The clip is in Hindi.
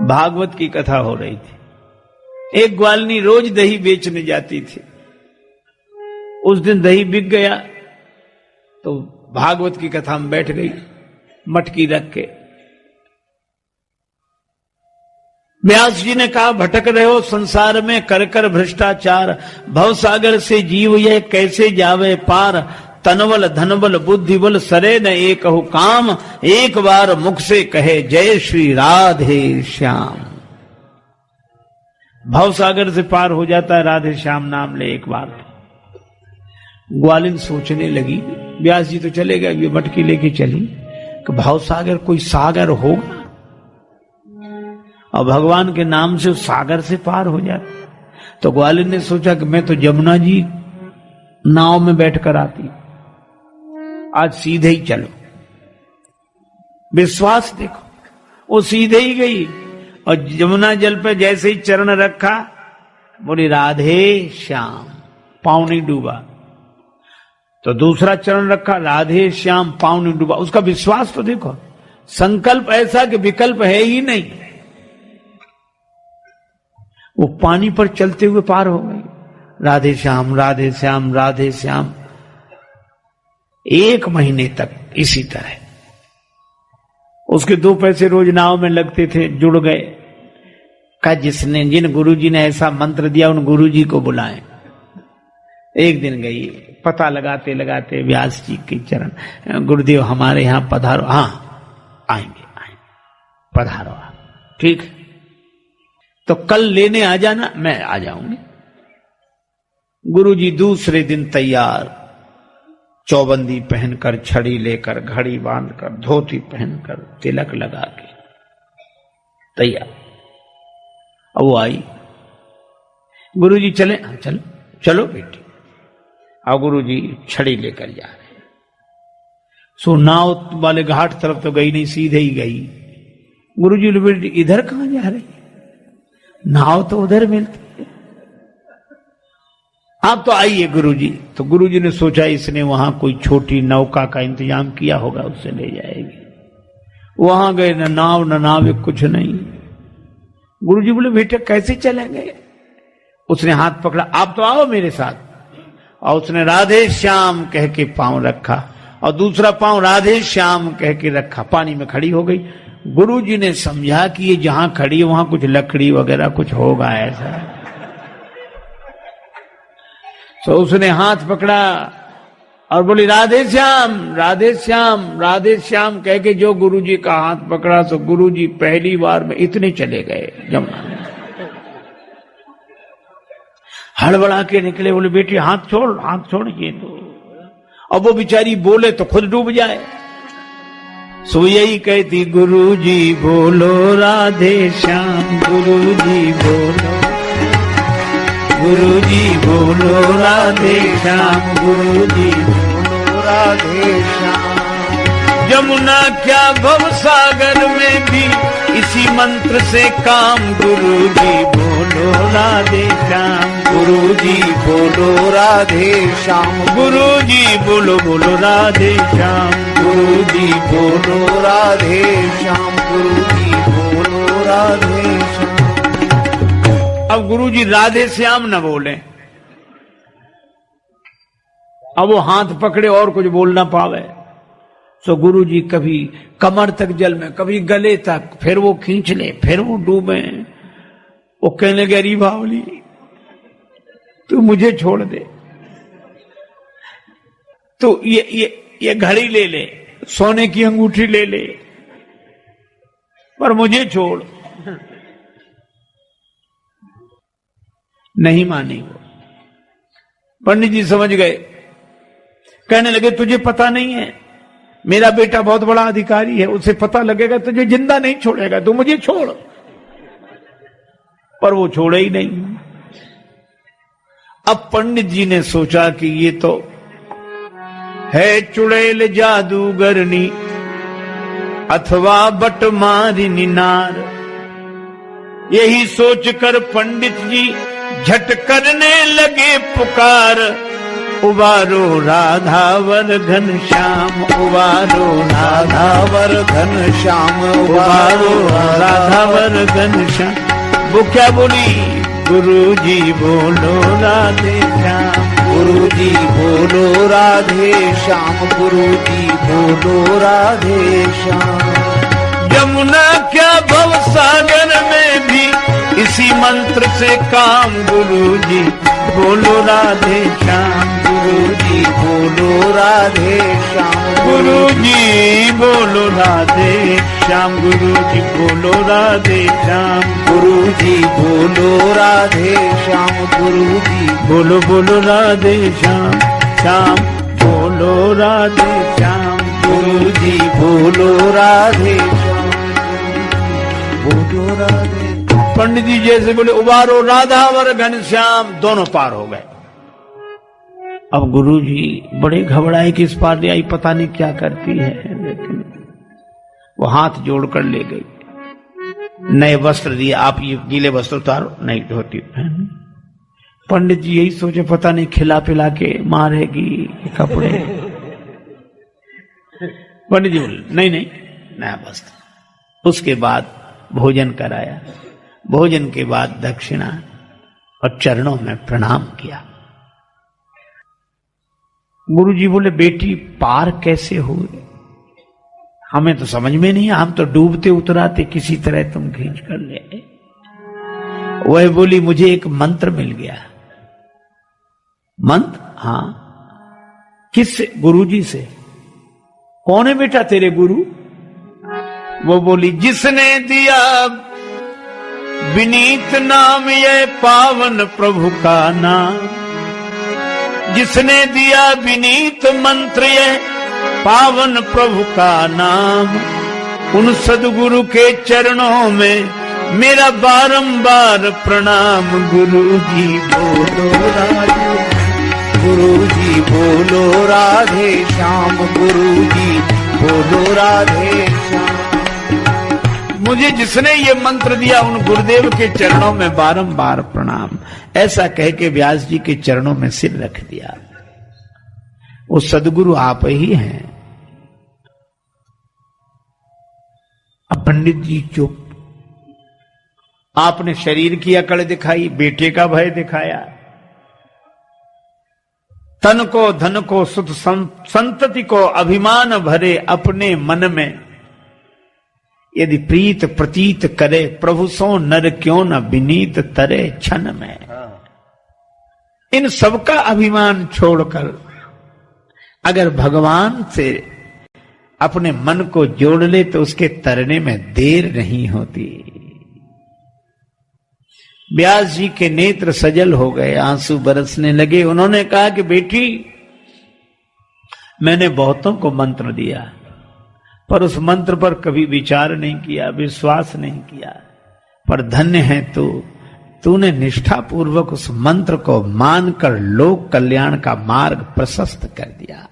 भागवत की कथा हो रही थी। एक ग्वालनी रोज दही बेचने जाती थी। उस दिन दही बिक गया तो भागवत की कथा में बैठ गई मटकी रख के। व्यास जी ने कहा, भटक रहे हो संसार में कर कर भ्रष्टाचार, भवसागर से जीव ये कैसे जावे पार। तनबल धनबल बुद्धिबल सरे न एक काम, एक बार मुख से कहे जय श्री राधे श्याम। भवसागर से पार हो जाता है राधे श्याम नाम ले एक बार। ग्वालिन सोचने लगी, व्यास जी तो चले गए, ये मटकी लेके चली कि भवसागर कोई सागर होगा और भगवान के नाम से उस सागर से पार हो जाता। तो ग्वालिन ने सोचा कि मैं तो जमुना जी नाव में बैठकर आती, आज सीधे ही चलो। विश्वास देखो, वो सीधे ही गई और यमुना जल पे जैसे ही चरण रखा, बोली राधे श्याम, पांव नहीं डूबा। तो दूसरा चरण रखा, राधे श्याम, पांव नहीं डूबा। उसका विश्वास तो देखो, संकल्प ऐसा कि विकल्प है ही नहीं। वो पानी पर चलते हुए पार हो गई। राधे श्याम राधे श्याम राधे श्याम, 1 महीने तक इसी तरह। उसके 2 पैसे रोज नाव में लगते थे, जुड़ गए। का जिन गुरुजी ने ऐसा मंत्र दिया उन गुरुजी को बुलाएं। एक दिन गई, पता लगाते लगाते व्यास जी के चरण, गुरुदेव हमारे यहां पधारो। हाँ आएंगे पधारो। ठीक, तो कल लेने आ जाना। मैं आ जाऊंगी। गुरुजी दूसरे दिन तैयार, चौबंदी पहनकर, छड़ी लेकर, घड़ी बांधकर, धोती पहनकर, तिलक लगा के तैयार। अब वो आई, गुरुजी चले। हाँ चलो चलो बेटी। और गुरुजी छड़ी लेकर जा रहे। सो नाव वाले घाट तरफ तो गई नहीं, सीधे ही गई। गुरुजी बेटी इधर कहां जा रही, नाव तो उधर मिलती है, आप तो आइए गुरुजी। तो गुरुजी ने सोचा इसने वहां कोई छोटी नौका का इंतजाम किया होगा, उससे ले जाएगी। वहां गए, न नाव न नाविक, कुछ नहीं। गुरुजी बोले बेटे कैसे चलेंगे। उसने हाथ पकड़ा, आप तो आओ मेरे साथ। और उसने राधे श्याम कह के पांव रखा और दूसरा पांव राधे श्याम कह के रखा, पानी में खड़ी हो गई। गुरुजी ने समझा कि ये जहां खड़ी है वहां कुछ लकड़ी वगैरह कुछ होगा ऐसा। तो उसने हाथ पकड़ा और बोली राधे श्याम राधे श्याम राधे श्याम कह के जो गुरुजी का हाथ पकड़ा, तो गुरुजी पहली बार में इतने चले गए जमुना में। हड़बड़ा के निकले, बोले बेटी हाथ छोड़ ये तो। अब वो बेचारी बोले तो खुद डूब जाए। सो यही कहती, गुरुजी बोलो राधे श्याम, गुरुजी बोलो, गुरुजी बोलो राधे श्याम, गुरुजी बोलो राधे श्याम। यमुना क्या भवसागर में भी इसी मंत्र से काम, गुरुजी बोलो राधे श्याम, गुरुजी बोलो राधे श्याम, गुरुजी बोलो बोलो राधे श्याम, गुरुजी बोलो राधे श्याम, गुरुजी बोलो राधे श्याम। अब गुरुजी राधे श्याम न बोले, अब वो हाथ पकड़े और कुछ बोल ना पावे। सो गुरुजी कभी कमर तक जल में, कभी गले तक, फिर वो खींच ले, फिर वो डूबे। वो कहने लगे अरे बावली तू मुझे छोड़ दे, तो ये घड़ी ले ले, सोने की अंगूठी ले ले, पर मुझे छोड़। नहीं मानी वो। पंडित जी समझ गए, कहने लगे तुझे पता नहीं है, मेरा बेटा बहुत बड़ा अधिकारी है, उसे पता लगेगा तुझे जिंदा नहीं छोड़ेगा, तू मुझे छोड़। पर वो छोड़े ही नहीं। अब पंडित जी ने सोचा कि ये तो है चुड़ैल जादूगरनी अथवा बटमारिनी नार। यही सोचकर पंडित जी झट करने लगे पुकार, उबारो राधावर घनश्याम, उबारो राधावर घनश्याम, उबारो राधावर घनश्याम। वो क्या बोली? गुरुजी बोलो राधे श्याम, गुरुजी बोलो राधे श्याम, गुरुजी बोलो राधे श्याम। यमुना क्या भव सागर में भी इसी मंत्र से काम, गुरुजी बोलो राधे श्याम, गुरुजी बोलो राधे श्याम, गुरुजी बोलो राधे श्याम, गुरुजी बोलो राधे श्याम, गुरुजी बोलो राधे श्याम, गुरुजी बोलो बोलो राधे श्याम, श्याम बोलो राधे श्याम, गुरुजी बोलो राधे श्याम, बोलो राधे। पंडित जी जैसे बोले उबारो राधावर घनश्याम, दोनों पार हो गए। अब गुरुजी बड़े घबराए कि इस पार ले आई, पता नहीं क्या करती है, लेकिन वो हाथ जोड़कर ले गई। नए वस्त्र दिए, आप ये गीले वस्त्र उतारो, नहीं धोती पहन। पंडित जी यही सोचे पता नहीं खिला पिला के मारेगी कपड़े। पंडित जी बोले नहीं नहीं नया वस्त्र। उसके बाद भोजन कराया, भोजन के बाद दक्षिणा और चरणों में प्रणाम किया। गुरुजी बोले बेटी पार कैसे हुए? हमें तो समझ में नहीं, हम तो डूबते उतराते, किसी तरह तुम खींच कर ले आए। वह बोली मुझे एक मंत्र मिल गया। मंत्र? हाँ। किससे? गुरुजी से। कौन है बेटा तेरे गुरु? वो बोली जिसने दिया विनीत नाम, ये पावन प्रभु का नाम। जिसने दिया विनीत मंत्र, ये पावन प्रभु का नाम। उन सदगुरु के चरणों में मेरा बारंबार प्रणाम। गुरुजी बोलो राधे, गुरुजी बोलो राधे श्याम, गुरुजी बोलो राधे श्याम। मुझे जिसने ये मंत्र दिया उन गुरुदेव के चरणों में बारंबार प्रणाम। ऐसा कह के व्यास जी के चरणों में सिर रख दिया। वो सदगुरु आप ही हैं। अब पंडित जी चुप। आपने शरीर की अकड़ दिखाई, बेटे का भय दिखाया, तन को धन को सुख संतति को अभिमान भरे अपने मन में। यदि प्रीत प्रतीत करे प्रभु सो नर क्यों न विनीत तरे क्षण में। इन सबका अभिमान छोड़कर अगर भगवान से अपने मन को जोड़ ले तो उसके तरने में देर नहीं होती। व्यास जी के नेत्र सजल हो गए, आंसू बरसने लगे। उन्होंने कहा कि बेटी मैंने बहुतों को मंत्र दिया, पर उस मंत्र पर कभी विचार नहीं किया, विश्वास नहीं किया। पर धन्य है तूने निष्ठा पूर्वक उस मंत्र को मानकर लोक कल्याण का मार्ग प्रशस्त कर दिया।